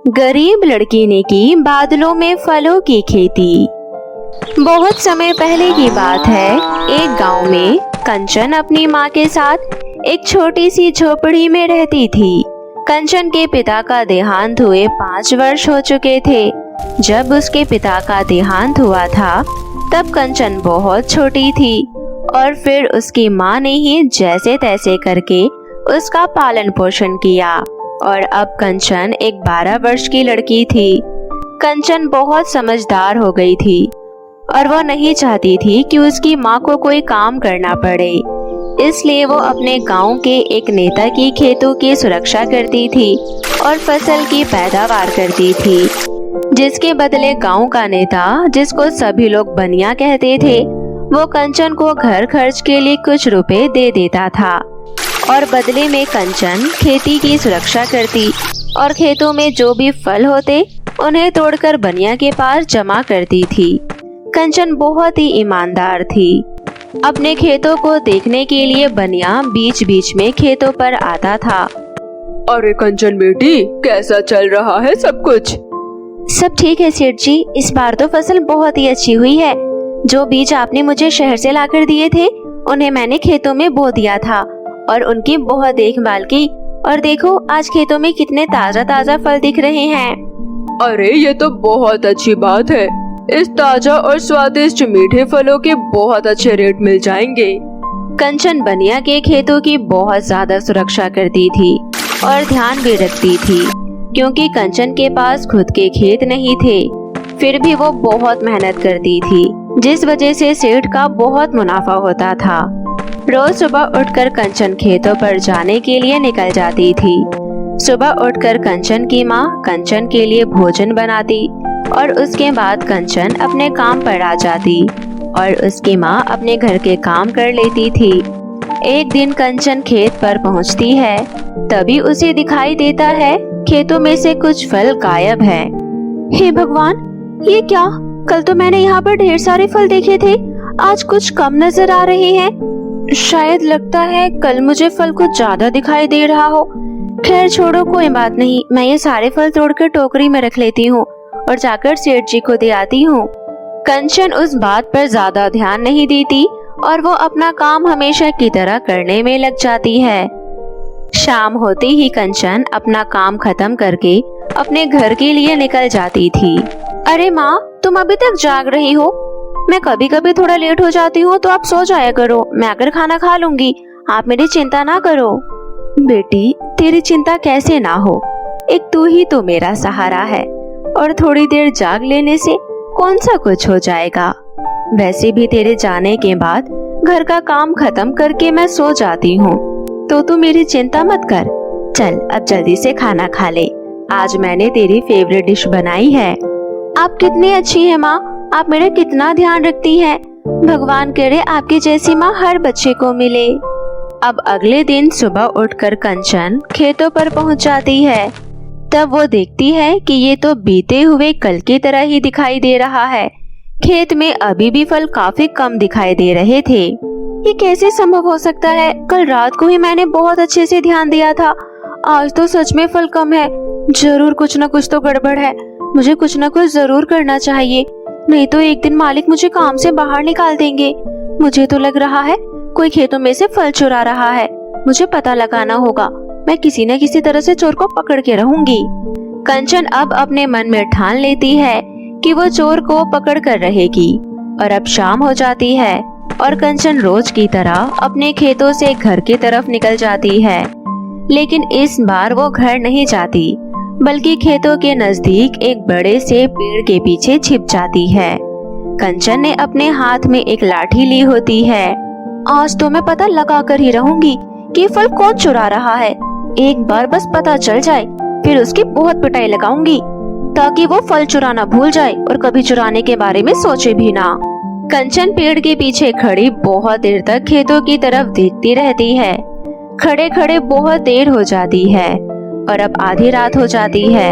गरीब लड़की ने की बादलों में फलों की खेती। बहुत समय पहले की बात है। एक गांव में कंचन अपनी माँ के साथ एक छोटी सी झोपड़ी में रहती थी। कंचन के पिता का देहांत हुए 5 वर्ष हो चुके थे। जब उसके पिता का देहांत हुआ था तब कंचन बहुत छोटी थी और फिर उसकी माँ ने ही जैसे तैसे करके उसका पालन पोषण किया और अब कंचन एक 12 वर्ष की लड़की थी। कंचन बहुत समझदार हो गई थी और वो नहीं चाहती थी कि उसकी माँ को कोई काम करना पड़े, इसलिए वो अपने गांव के एक नेता की खेतों की सुरक्षा करती थी और फसल की पैदावार करती थी, जिसके बदले गांव का नेता, जिसको सभी लोग बनिया कहते थे, वो कंचन को घर खर्च के लिए कुछ रुपए दे देता था और बदले में कंचन खेती की सुरक्षा करती और खेतों में जो भी फल होते उन्हें तोड़कर बनिया के पास जमा करती थी। कंचन बहुत ही ईमानदार थी। अपने खेतों को देखने के लिए बनिया बीच बीच में खेतों पर आता था। अरे कंचन बेटी, कैसा चल रहा है सब कुछ? सब ठीक है सेठ जी, इस बार तो फसल बहुत ही अच्छी हुई है। जो बीज आपने मुझे शहर से लाकर दिए थे उन्हें मैंने खेतों में बो दिया था और उनकी बहुत देखभाल की और देखो आज खेतों में कितने ताजा ताजा फल दिख रहे हैं। अरे ये तो बहुत अच्छी बात है। इस ताजा और स्वादिष्ट मीठे फलों के बहुत अच्छे रेट मिल जाएंगे। कंचन बनिया के खेतों की बहुत ज्यादा सुरक्षा करती थी और ध्यान भी रखती थी, क्योंकि कंचन के पास खुद के खेत नहीं थे। फिर भी वो बहुत मेहनत करती थी, जिस वजह से सेठ का बहुत मुनाफा होता था। रोज सुबह उठकर कंचन खेतों पर जाने के लिए निकल जाती थी। सुबह उठकर कंचन की माँ कंचन के लिए भोजन बनाती और उसके बाद कंचन अपने काम पर आ जाती और उसकी माँ अपने घर के काम कर लेती थी। एक दिन कंचन खेत पर पहुँचती है, तभी उसे दिखाई देता है खेतों में से कुछ फल गायब है। हे भगवान, ये क्या? कल तो मैंने यहाँ पर ढेर सारे फल देखे थे, आज कुछ कम नजर आ रहे हैं। शायद लगता है कल मुझे फल कुछ ज्यादा दिखाई दे रहा हो। खैर छोड़ो, कोई बात नहीं, मैं ये सारे फल तोड़कर टोकरी में रख लेती हूँ और जाकर सेठ जी को दे आती हूँ। कंचन उस बात पर ज्यादा ध्यान नहीं देती और वो अपना काम हमेशा की तरह करने में लग जाती है। शाम होते ही कंचन अपना काम खत्म करके अपने घर के लिए निकल जाती थी। अरे माँ, तुम अभी तक जाग रही हो? मैं कभी कभी थोड़ा लेट हो जाती हूँ तो आप सो जाया करो, मैं आकर खाना खा लूंगी, आप मेरी चिंता ना करो। बेटी, तेरी चिंता कैसे ना हो, एक तू ही तो मेरा सहारा है और थोड़ी देर जाग लेने से कौन सा कुछ हो जाएगा। वैसे भी तेरे जाने के बाद घर का काम खत्म करके मैं सो जाती हूँ, तो तू मेरी चिंता मत कर। चल अब जल्दी से खाना खा ले, आज मैंने तेरी फेवरेट डिश बनाई है। आप कितनी अच्छी है माँ, आप मेरा कितना ध्यान रखती हैं। भगवान करे आपकी जैसी माँ हर बच्चे को मिले। अब अगले दिन सुबह उठकर कंचन खेतों पर पहुँच जाती है। तब वो देखती है कि ये तो बीते हुए कल की तरह ही दिखाई दे रहा है। खेत में अभी भी फल काफी कम दिखाई दे रहे थे। ये कैसे संभव हो सकता है? कल रात को ही मैंने बहुत अच्छे से ध्यान दिया था, आज तो सच में फल कम है। जरूर कुछ न कुछ तो गड़बड़ है, मुझे कुछ न कुछ जरूर करना चाहिए, नहीं तो एक दिन मालिक मुझे काम से बाहर निकाल देंगे। मुझे तो लग रहा है कोई खेतों में से फल चुरा रहा है, मुझे पता लगाना होगा। मैं किसी न किसी तरह से चोर को पकड़ के रहूंगी। कंचन अब अपने मन में ठान लेती है कि वो चोर को पकड़ कर रहेगी। और अब शाम हो जाती है और कंचन रोज की तरह अपने खेतों से घर की तरफ निकल जाती है, लेकिन इस बार वो घर नहीं जाती, बल्कि खेतों के नजदीक एक बड़े से पेड़ के पीछे छिप जाती है। कंचन ने अपने हाथ में एक लाठी ली होती है। आज तो मैं पता लगा कर ही रहूंगी कि फल कौन चुरा रहा है। एक बार बस पता चल जाए, फिर उसकी बहुत पिटाई लगाऊंगी, ताकि वो फल चुराना भूल जाए और कभी चुराने के बारे में सोचे भी ना। कंचन पेड़ के पीछे खड़ी बहुत देर तक खेतों की तरफ देखती रहती है। खड़े खड़े बहुत देर हो जाती है और अब आधी रात हो जाती है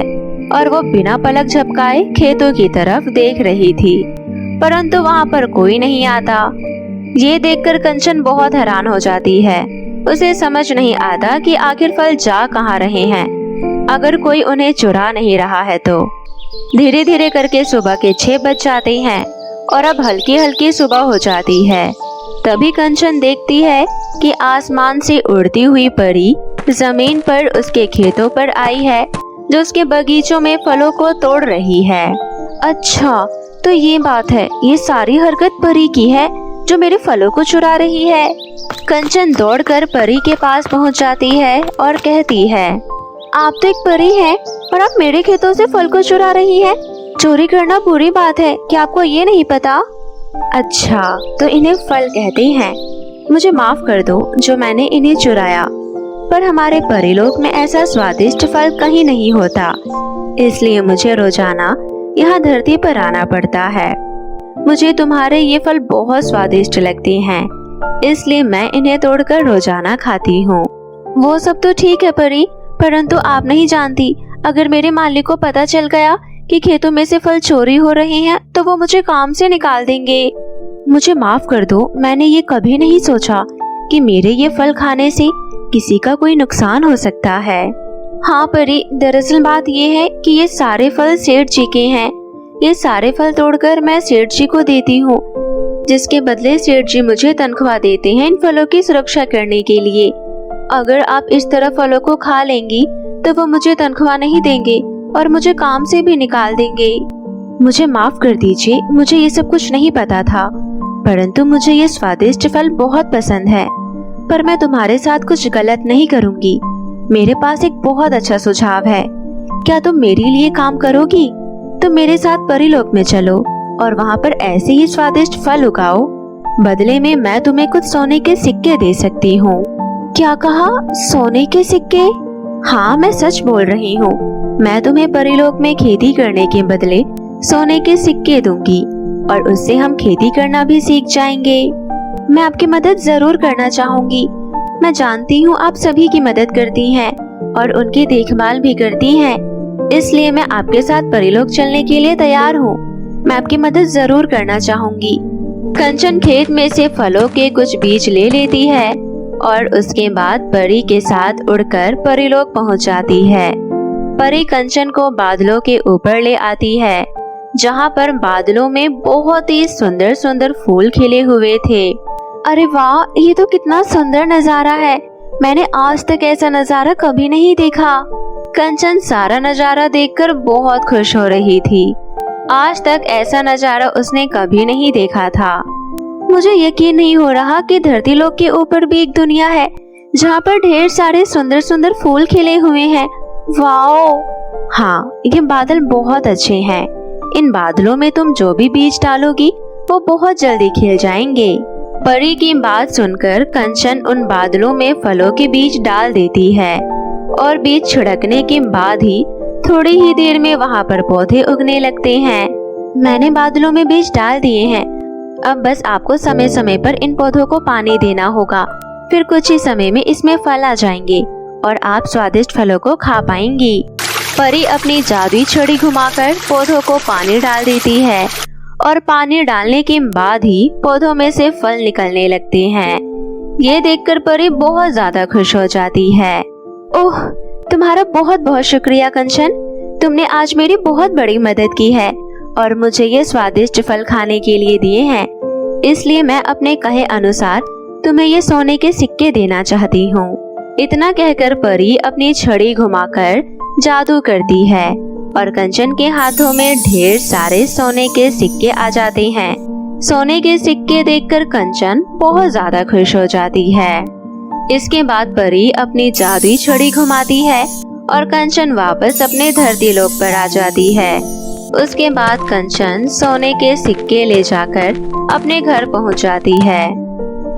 और वो बिना पलक झपकाए खेतों की तरफ देख रही थी, परंतु वहाँ पर कोई नहीं आता। ये देखकर कंचन बहुत हैरान हो जाती है। उसे समझ नहीं आता कि आखिर फल जा कहाँ रहे हैं। अगर कोई उन्हें चुरा नहीं रहा है तो। धीरे धीरे करके सुबह के 6 बज जाते हैं और अब हल्की हल्की सुबह हो जाती है। तभी कंचन देखती है कि आसमान से उड़ती हुई परी जमीन पर उसके खेतों पर आई है, जो उसके बगीचों में फलों को तोड़ रही है। अच्छा, तो ये बात है, ये सारी हरकत परी की है जो मेरे फलों को चुरा रही है। कंचन दौड़कर परी के पास पहुंच जाती है और कहती है, आप तो एक परी हैं और आप मेरे खेतों से फल को चुरा रही हैं। चोरी करना बुरी बात है, क्या आपको ये नहीं पता? अच्छा, तो इन्हें फल कहते हैं। मुझे माफ कर दो जो मैंने इन्हें चुराया, पर हमारे परीलोक में ऐसा स्वादिष्ट फल कहीं नहीं होता, इसलिए मुझे रोजाना यहाँ धरती पर आना पड़ता है। मुझे तुम्हारे ये फल बहुत स्वादिष्ट लगते हैं, इसलिए मैं इन्हें तोड़कर रोजाना खाती हूँ। वो सब तो ठीक है परी, परंतु आप नहीं जानती, अगर मेरे मालिक को पता चल गया कि खेतों में से फल चोरी हो रहे हैं तो वो मुझे काम से निकाल देंगे। मुझे माफ कर दो, मैंने ये कभी नहीं सोचा कि मेरे ये फल खाने से किसी का कोई नुकसान हो सकता है। हाँ परी, दरअसल बात ये है कि ये सारे फल सेठ जी के हैं। ये सारे फल तोड़कर मैं सेठ जी को देती हूँ, जिसके बदले सेठ जी मुझे तनख्वाह देते हैं इन फलों की सुरक्षा करने के लिए। अगर आप इस तरह फलों को खा लेंगी तो वो मुझे तनख्वाह नहीं देंगे और मुझे काम से भी निकाल देंगे। मुझे माफ कर दीजिए, मुझे ये सब कुछ नहीं पता था, परंतु मुझे ये स्वादिष्ट फल बहुत पसंद है। पर मैं तुम्हारे साथ कुछ गलत नहीं करूँगी। मेरे पास एक बहुत अच्छा सुझाव है। क्या तुम मेरे लिए काम करोगी? तुम मेरे साथ परीलोक में चलो और वहाँ पर ऐसे ही स्वादिष्ट फल उगाओ। बदले में मैं तुम्हें कुछ सोने के सिक्के दे सकती हूँ। क्या कहा? सोने के सिक्के? हाँ, मैं सच बोल रही हूँ। मैं तुम्हें परीलोक में खेती करने के बदले सोने के सिक्के दूंगी और उससे हम खेती करना भी सीख जाएंगे। मैं आपकी मदद जरूर करना चाहूंगी। मैं जानती हूँ आप सभी की मदद करती हैं और उनकी देखभाल भी करती हैं, इसलिए मैं आपके साथ परीलोक चलने के लिए तैयार हूँ। मैं आपकी मदद जरूर करना चाहूंगी। कंचन खेत में से फलों के कुछ बीज ले लेती है और उसके बाद परी के साथ उड़कर परीलोक पहुंच जाती है। परी कंचन को बादलों के ऊपर ले आती है, जहां पर बादलों में बहुत ही सुंदर सुंदर फूल खिले हुए थे। अरे वाह, ये तो कितना सुंदर नजारा है। मैंने आज तक ऐसा नजारा कभी नहीं देखा। कंचन सारा नजारा देखकर बहुत खुश हो रही थी। आज तक ऐसा नजारा उसने कभी नहीं देखा था। मुझे यकीन नहीं हो रहा कि धरती लोक के ऊपर भी एक दुनिया है जहाँ पर ढेर सारे सुंदर सुंदर फूल खिले हुए हैं। वाओ! हाँ, ये बादल बहुत अच्छे हैं। इन बादलों में तुम जो भी बीज डालोगी वो बहुत जल्दी खिल जाएंगे। परी की बात सुनकर कंचन उन बादलों में फलों के बीज डाल देती है और बीज छिड़कने के बाद ही थोड़ी ही देर में वहाँ पर पौधे उगने लगते हैं। मैंने बादलों में बीज डाल दिए हैं, अब बस आपको समय समय पर इन पौधों को पानी देना होगा। फिर कुछ ही समय में इसमें फल आ जाएंगे और आप स्वादिष्ट फलों को खा पाएंगी। परी अपनी जादुई छड़ी घुमाकर पौधों को पानी डाल देती है और पानी डालने के बाद ही पौधों में से फल निकलने लगते हैं। ये देखकर परी बहुत ज्यादा खुश हो जाती है। ओह, तुम्हारा बहुत बहुत शुक्रिया कंचन, तुमने आज मेरी बहुत बड़ी मदद की है और मुझे ये स्वादिष्ट फल खाने के लिए दिए हैं, इसलिए मैं अपने कहे अनुसार तुम्हें ये सोने के सिक्के देना चाहती हूँ। इतना कहकर परी अपनी छड़ी घुमाकर जादू करती है और कंचन के हाथों में ढेर सारे सोने के सिक्के आ जाते हैं। सोने के सिक्के देखकर कंचन बहुत ज्यादा खुश हो जाती है। इसके बाद परी अपनी जादुई छड़ी घुमाती है और कंचन वापस अपने धरती लोक पर आ जाती है। उसके बाद कंचन सोने के सिक्के ले जाकर अपने घर पहुंच जाती है।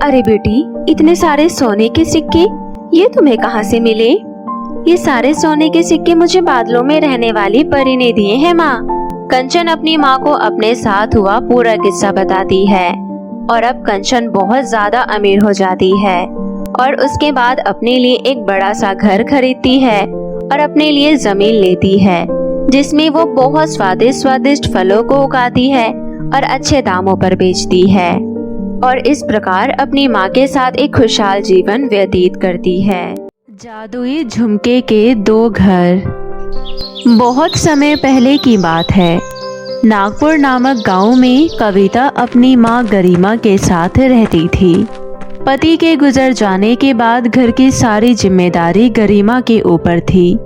अरे बेटी, इतने सारे सोने के सिक्के ये तुम्हें कहाँ से मिले? ये सारे सोने के सिक्के मुझे बादलों में रहने वाली परी ने दिए हैं माँ। कंचन अपनी माँ को अपने साथ हुआ पूरा किस्सा बताती है और अब कंचन बहुत ज्यादा अमीर हो जाती है और उसके बाद अपने लिए एक बड़ा सा घर खरीदती है और अपने लिए जमीन लेती है, जिसमें वो बहुत स्वादिष्ट स्वादिष्ट फलों को उगाती है और अच्छे दामों पर बेचती है और इस प्रकार अपनी माँ के साथ एक खुशहाल जीवन व्यतीत करती है। जादुई झुमके के 2 घर। बहुत समय पहले की बात है। नागपुर नामक गांव में कविता अपनी मां गरिमा के साथ रहती थी। पति के गुजर जाने के बाद घर की सारी जिम्मेदारी गरिमा के ऊपर थी।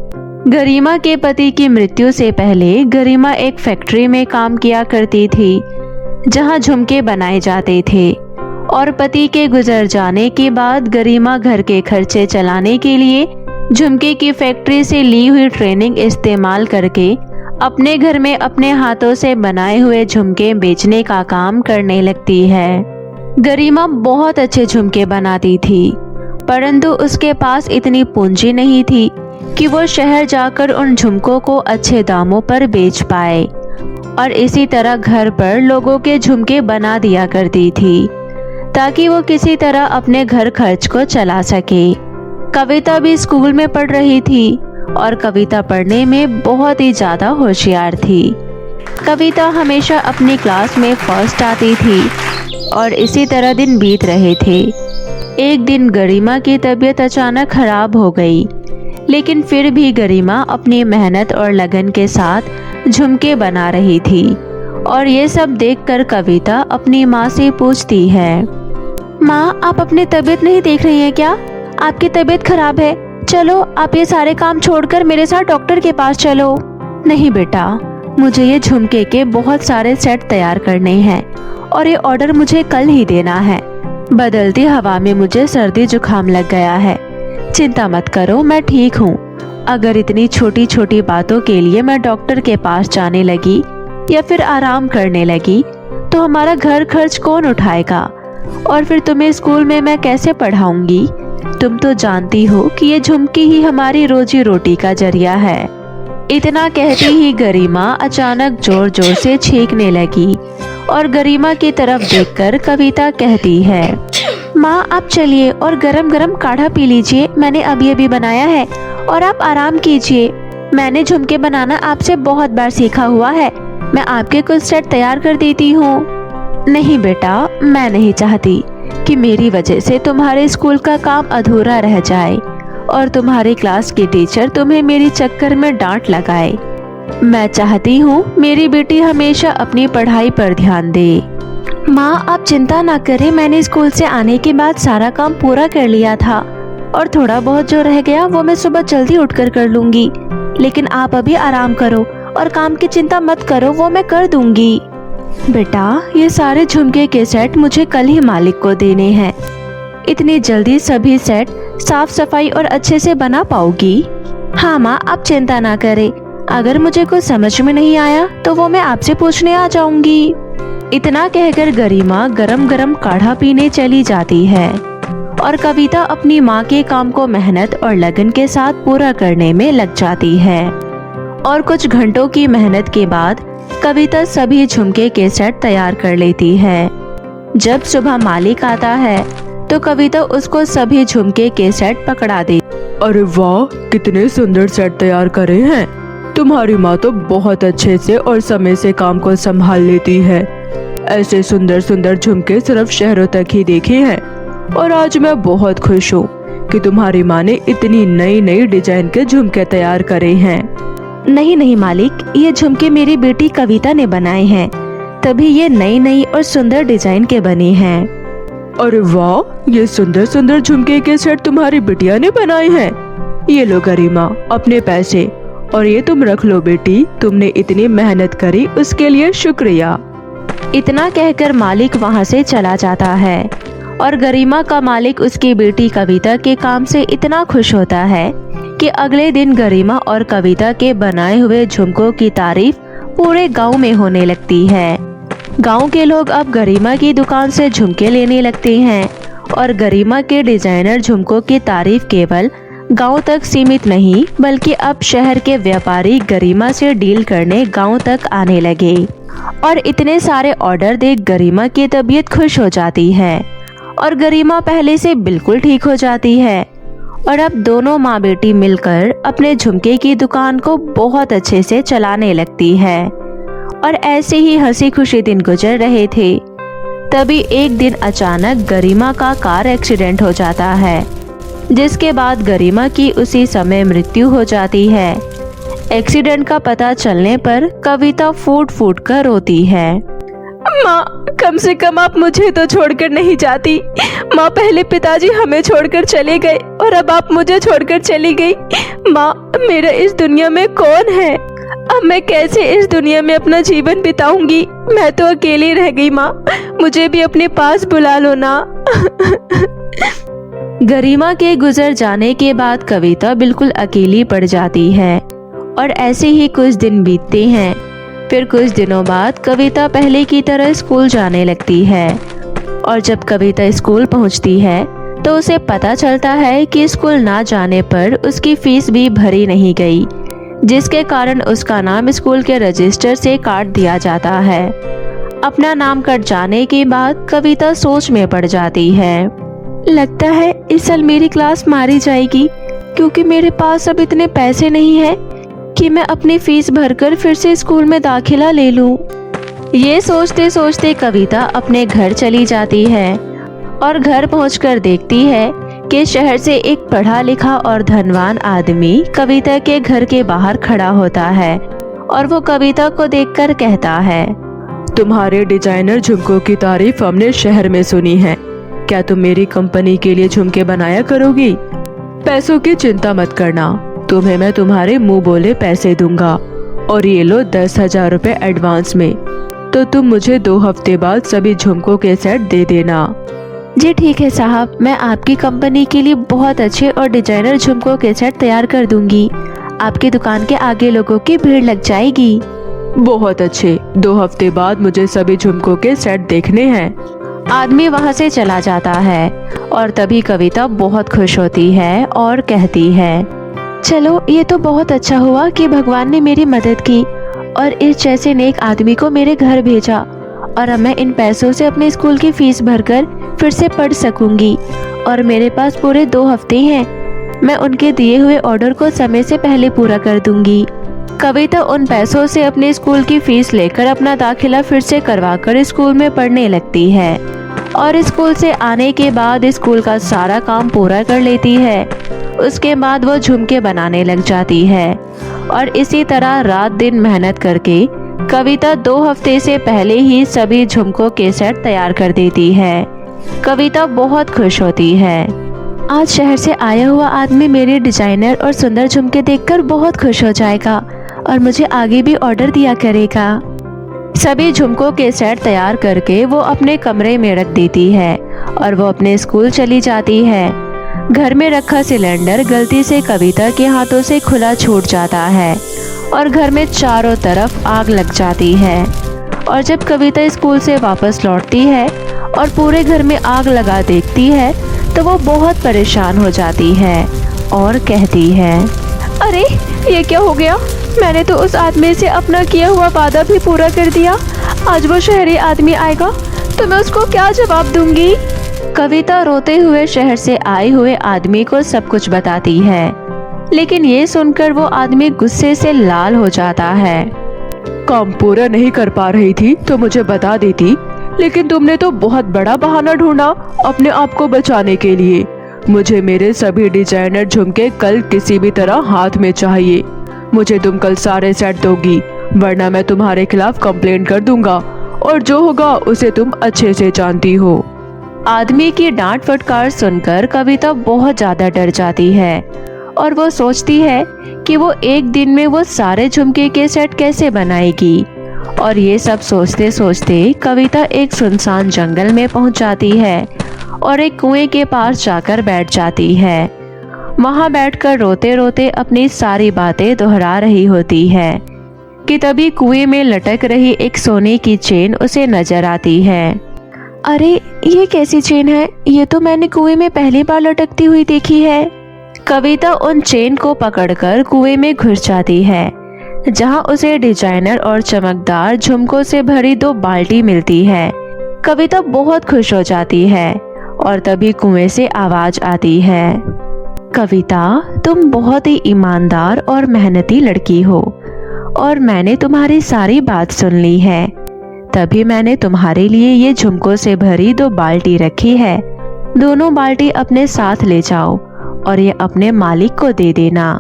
गरिमा के पति की मृत्यु से पहले गरिमा एक फैक्ट्री में काम किया करती थी जहां झुमके बनाए जाते थे, और पति के गुजर जाने के बाद गरिमा घर के खर्चे चलाने के लिए झुमके की फैक्ट्री से ली हुई ट्रेनिंग इस्तेमाल करके अपने घर में अपने हाथों से बनाए हुए झुमके बेचने का काम करने लगती है। गरिमा बहुत अच्छे झुमके बनाती थी, परंतु उसके पास इतनी पूंजी नहीं थी कि वो शहर जाकर उन झुमकों को अच्छे दामों पर बेच पाए, और इसी तरह घर पर लोगों के झुमके बना दिया करती थी ताकि वो किसी तरह अपने घर खर्च को चला सके। कविता भी स्कूल में पढ़ रही थी और कविता पढ़ने में बहुत ही ज़्यादा होशियार थी। कविता हमेशा अपनी क्लास में फर्स्ट आती थी और इसी तरह दिन बीत रहे थे। एक दिन गरिमा की तबीयत अचानक खराब हो गई, लेकिन फिर भी गरिमा अपनी मेहनत और लगन के साथ झुमके बना रही थी, और ये सब देखकर कविता अपनी माँ से पूछती है, माँ आप अपनी तबीयत नहीं देख रही हैं क्या? आपकी तबीयत खराब है, चलो आप ये सारे काम छोड़कर मेरे साथ डॉक्टर के पास चलो। नहीं बेटा, मुझे ये झुमके के बहुत सारे सेट तैयार करने हैं और ये ऑर्डर मुझे कल ही देना है। बदलती हवा में मुझे सर्दी जुकाम लग गया है। चिंता मत करो, मैं ठीक हूँ। अगर इतनी छोटी छोटी बातों के लिए मैं डॉक्टर के पास जाने लगी या फिर आराम करने लगी तो हमारा घर खर्च कौन उठाएगा, और फिर तुम्हें स्कूल में मैं कैसे पढ़ाऊंगी? तुम तो जानती हो कि ये झुमकी ही हमारी रोजी रोटी का जरिया है। इतना कहती ही गरिमा अचानक जोर जोर से छींकने लगी, और गरिमा की तरफ देखकर कविता कहती है, माँ आप चलिए और गरम गरम काढ़ा पी लीजिए, मैंने अभी अभी बनाया है, और आप आराम कीजिए। मैंने झुमके बनाना आपसे बहुत बार सीखा हुआ है, मैं आपके कुछ सेट तैयार कर देती हूँ। नहीं बेटा, मैं नहीं चाहती कि मेरी वजह से तुम्हारे स्कूल का काम अधूरा रह जाए और तुम्हारी क्लास की टीचर तुम्हें मेरी चक्कर में डांट लगाए। मैं चाहती हूँ मेरी बेटी हमेशा अपनी पढ़ाई पर ध्यान दे। माँ आप चिंता ना करें, मैंने स्कूल से आने के बाद सारा काम पूरा कर लिया था, और थोड़ा बहुत जो रह गया वो मैं सुबह जल्दी उठकर कर लूंगी। लेकिन आप अभी आराम करो और काम की चिंता मत करो, वो मैं कर दूंगी। बेटा ये सारे झुमके के सेट मुझे कल ही मालिक को देने हैं। इतनी जल्दी सभी सेट साफ सफाई और अच्छे से बना पाओगी? हाँ माँ आप चिंता ना करें, अगर मुझे कुछ समझ में नहीं आया तो वो मैं आपसे पूछने आ जाऊंगी। इतना कहकर गरिमा गरम गरम काढ़ा पीने चली जाती है, और कविता अपनी माँ के काम को मेहनत और लगन के साथ पूरा करने में लग जाती है। और कुछ घंटों की मेहनत के बाद कविता सभी झुमके के सेट तैयार कर लेती है। जब सुबह मालिक आता है तो कविता उसको सभी झुमके के सेट पकड़ा दे। अरे वाह, कितने सुंदर सेट तैयार करे हैं। तुम्हारी माँ तो बहुत अच्छे से और समय से काम को संभाल लेती है। ऐसे सुंदर सुंदर झुमके सिर्फ शहरों तक ही देखे हैं, और आज मैं बहुत खुश हूँ कि तुम्हारी माँ ने इतनी नई नई डिजाइन के झुमके तैयार करे हैं। नहीं नहीं मालिक, ये झुमके मेरी बेटी कविता ने बनाए हैं, तभी ये नई नई और सुंदर डिजाइन के बने हैं। अरे वाह, ये सुंदर सुंदर झुमके के सेट तुम्हारी बिटिया ने बनाए हैं। ये लो गरिमा अपने पैसे, और ये तुम रख लो बेटी, तुमने इतनी मेहनत करी उसके लिए शुक्रिया। इतना कहकर मालिक वहाँ से चला जाता है, और गरिमा का मालिक उसकी बेटी कविता के काम से इतना खुश होता है कि अगले दिन गरिमा और कविता के बनाए हुए झुमकों की तारीफ पूरे गांव में होने लगती है। गांव के लोग अब गरिमा की दुकान से झुमके लेने लगते हैं, और गरिमा के डिजाइनर झुमकों की तारीफ केवल गांव तक सीमित नहीं बल्कि अब शहर के व्यापारी गरिमा से डील करने गांव तक आने लगे, और इतने सारे ऑर्डर देख गरिमा की तबीयत खुश हो जाती है, और गरिमा पहले से बिल्कुल ठीक हो जाती है, और अब दोनों माँ बेटी मिलकर अपने झुमके की दुकान को बहुत अच्छे से चलाने लगती है। और ऐसे ही हंसी खुशी दिन गुजर रहे थे। तभी एक दिन अचानक गरिमा का कार एक्सीडेंट हो जाता है, जिसके बाद गरिमा की उसी समय मृत्यु हो जाती है। एक्सीडेंट का पता चलने पर कविता फूट फूट कर रोती है। माँ, कम से कम आप मुझे तो छोड़कर नहीं जाती। माँ, पहले पिताजी हमें छोड़कर चले गए और अब आप मुझे छोड़कर चली गई। माँ, मेरा इस दुनिया में कौन है? अब मैं कैसे इस दुनिया में अपना जीवन बिताऊंगी? मैं तो अकेली रह गई। माँ, मुझे भी अपने पास बुला लो ना। गरिमा के गुजर जाने के बाद कविता बिल्कुल अकेली पड़ जाती है और ऐसे ही कुछ दिन बीतते हैं। फिर कुछ दिनों बाद कविता पहले की तरह स्कूल जाने लगती है और जब कविता स्कूल पहुंचती है तो उसे पता चलता है कि स्कूल ना जाने पर उसकी फीस भी भरी नहीं गई, जिसके कारण उसका नाम स्कूल के रजिस्टर से काट दिया जाता है। अपना नाम कट जाने के बाद कविता सोच में पड़ जाती है। लगता है इस साल मेरी क्लास मारी जाएगी, क्योंकि मेरे पास अब इतने पैसे नहीं हैं कि मैं अपनी फीस भरकर फिर से स्कूल में दाखिला ले लूं। ये सोचते सोचते कविता अपने घर चली जाती है और घर पहुंचकर देखती है कि शहर से एक पढ़ा लिखा और धनवान आदमी कविता के घर के बाहर खड़ा होता है और वो कविता को देखकर कहता है, तुम्हारे डिजाइनर झुमकों की तारीफ हमने शहर में सुनी है। क्या तुम मेरी कंपनी के लिए झुमके बनाया करोगी? पैसों की चिंता मत करना, तुम्हें मैं तुम्हारे मुंह बोले पैसे दूंगा और ये लो 10,000 रुपए एडवांस में। तो तुम मुझे 2 हफ्ते बाद सभी झुमकों के सेट दे देना। जी ठीक है साहब, मैं आपकी कंपनी के लिए बहुत अच्छे और डिजाइनर झुमकों के सेट तैयार कर दूंगी। आपकी दुकान के आगे लोगों की भीड़ लग जाएगी। बहुत अच्छे, 2 हफ्ते बाद मुझे सभी झुमकों के सेट देखने हैं। आदमी वहां से चला जाता है और तभी कविता बहुत खुश होती है और कहती है, चलो ये तो बहुत अच्छा हुआ कि भगवान ने मेरी मदद की और इस जैसे नेक आदमी को मेरे घर भेजा और अब मैं इन पैसों से अपने स्कूल की फीस भरकर फिर से पढ़ सकूंगी और मेरे पास पूरे 2 हफ्ते हैं। मैं उनके दिए हुए ऑर्डर को समय से पहले पूरा कर दूंगी। कविता उन पैसों से अपने स्कूल की फीस लेकर अपना दाखिला फिर से करवाकर स्कूल में पढ़ने लगती है और स्कूल से आने के बाद स्कूल का सारा काम पूरा कर लेती है। उसके बाद वो झुमके बनाने लग जाती है और इसी तरह रात दिन मेहनत करके कविता 2 हफ्ते से पहले ही सभी झुमकों के सेट तैयार कर देती है। कविता बहुत खुश होती है। आज शहर से आया हुआ आदमी मेरे डिजाइनर और सुंदर झुमके देखकर बहुत खुश हो जाएगा और मुझे आगे भी ऑर्डर दिया करेगा। सभी झुमकों के सेट तैयार करके वो अपने कमरे में रख देती है और वो अपने स्कूल चली जाती है। घर में रखा सिलेंडर गलती से कविता के हाथों से खुला छूट जाता है और घर में चारों तरफ आग लग जाती है। और जब कविता स्कूल से वापस लौटती है और पूरे घर में आग लगा देखती है तो वो बहुत परेशान हो जाती है और कहती है, अरे ये क्या हो गया? मैंने तो उस आदमी से अपना किया हुआ वादा भी पूरा कर दिया। आज वो शहरी आदमी आएगा तो मैं उसको क्या जवाब दूंगी? कविता रोते हुए शहर से आए हुए आदमी को सब कुछ बताती है, लेकिन ये सुनकर वो आदमी गुस्से से लाल हो जाता है। काम पूरा नहीं कर पा रही थी तो मुझे बता देती, लेकिन तुमने तो बहुत बड़ा बहाना ढूंढा अपने आप को बचाने के लिए। मुझे मेरे सभी डिजाइनर झुमके कल किसी भी तरह हाथ में चाहिए। मुझे तुम कल सारे सेट दोगी, वरना मैं तुम्हारे खिलाफ कंप्लेंट कर दूंगा और जो होगा उसे तुम अच्छे से जानती हो। आदमी की डांट फटकार सुनकर कविता बहुत ज्यादा डर जाती है और वो सोचती है कि वो एक दिन में वो सारे झुमके के सेट कैसे बनाएगी। और ये सब सोचते सोचते कविता एक सुनसान जंगल में पहुंच जाती है और एक कुएं के पास जाकर बैठ जाती है। वहां बैठकर रोते रोते अपनी सारी बातें दोहरा रही होती है कि तभी कुएं में लटक रही एक सोने की चेन उसे नजर आती है। अरे ये कैसी चेन है? ये तो मैंने कुएं में पहली बार लटकती हुई देखी है। कविता उन चेन को पकड़कर कुएं में घुस जाती है, जहां उसे डिजाइनर और चमकदार झुमकों से भरी 2 बाल्टी मिलती है। कविता बहुत खुश हो जाती है और तभी कुएं से आवाज आती है, कविता तुम बहुत ही ईमानदार और मेहनती लड़की हो और मैंने तुम्हारी सारी बात सुन ली है। तभी मैंने तुम्हारे लिए ये झुमकों से भरी 2 बाल्टी रखी है। दोनों बाल्टी अपने साथ ले जाओ और ये अपने मालिक को दे देना।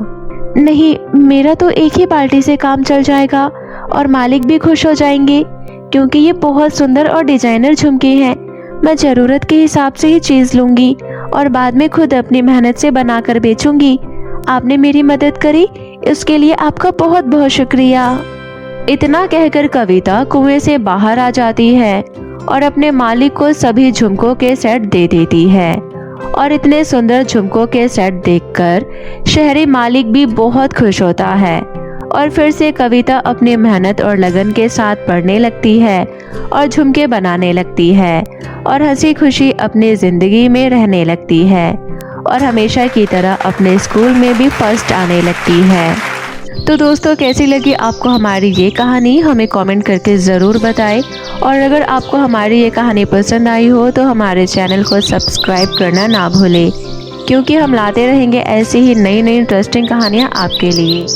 नहीं, मेरा तो एक ही बाल्टी से काम चल जाएगा और मालिक भी खुश हो जाएंगे, क्योंकि ये बहुत सुंदर और डिजाइनर झुमके हैं। मैं ज़रूरत के हिसाब से ही चीज़ लूँगी और बाद में खुद अपनी मेहनत से बनाकर बेचूंगी। आपने मेरी मदद करी, इसके लिए आपका बहुत बहुत शुक्रिया। इतना कहकर कविता कुएं से बाहर आ जाती है और अपने मालिक को सभी झुमकों के सेट दे देती है। और इतने सुंदर झुमकों के सेट देखकर शहरी मालिक भी बहुत खुश होता है और फिर से कविता अपनी मेहनत और लगन के साथ पढ़ने लगती है और झुमके बनाने लगती है और हंसी खुशी अपनी ज़िंदगी में रहने लगती है और हमेशा की तरह अपने स्कूल में भी फर्स्ट आने लगती है। तो दोस्तों, कैसी लगी आपको हमारी ये कहानी, हमें कमेंट करके ज़रूर बताएं। और अगर आपको हमारी ये कहानी पसंद आई हो तो हमारे चैनल को सब्सक्राइब करना ना भूलें, क्योंकि हम लाते रहेंगे ऐसी ही नई नई इंटरेस्टिंग कहानियाँ आपके लिए।